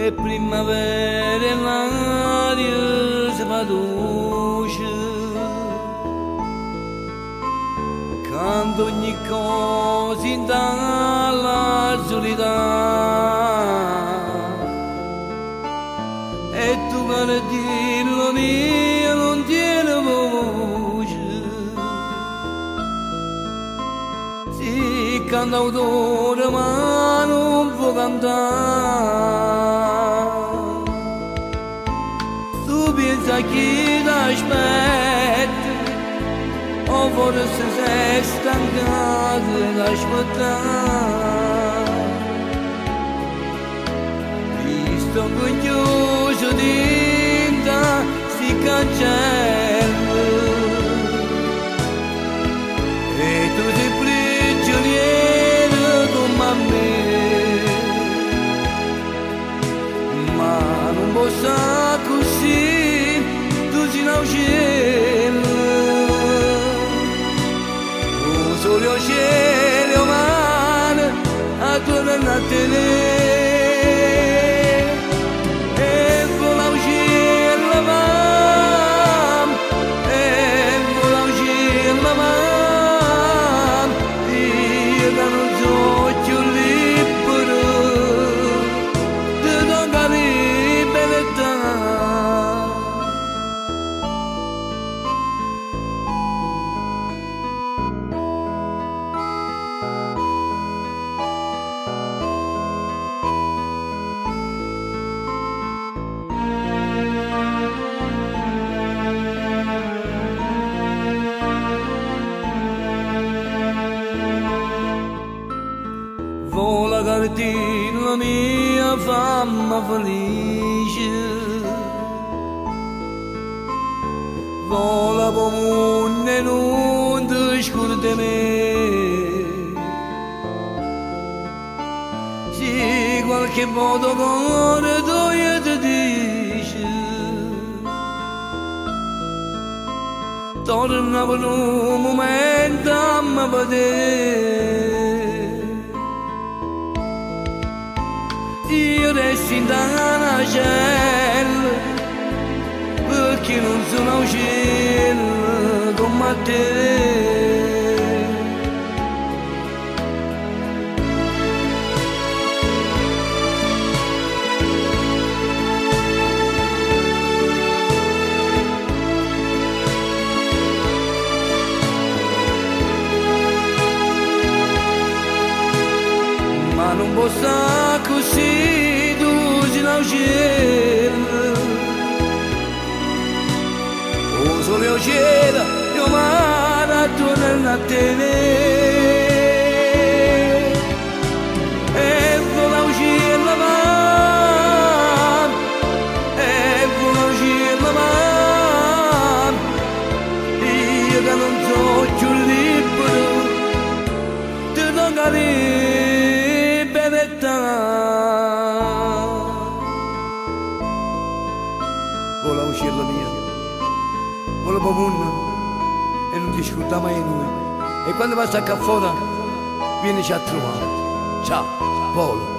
e primavera e l'aria si fa dolce, canto ogni cosa in dalla solità, e tu per dirlo mio non tieni voce, si canta autore ma non può cantare. Tu pensa chi t'aspetta, o forse sei stancato di aspettare. Visto orgoglioso dinta si cancella, e tu sei prigioniero come me, ma non posso così, tu sei un uccello. Solo il cielo umano attorno a te, e vola il cielo man, e vola il cielo man, io che non so più libero, ti do la libertà. Vola cartina mia fammi felice, vola come non ti scordi me, se qualche modo cuore tu ti dice, torna per un momento a me vedere. Io resto in una cella, perché non sono uccello come te. Ma non posso così, tu sei un uccello, o solo il cielo e il mare attorno a te, e vola il cielo man, e vola il cielo man, io che non so più libero, ti do la libertà. Vola uccello mio, vola pomuna e non ti scorda mai noi, e quando passa qua fuori vienici a trovare. Ciao, volo.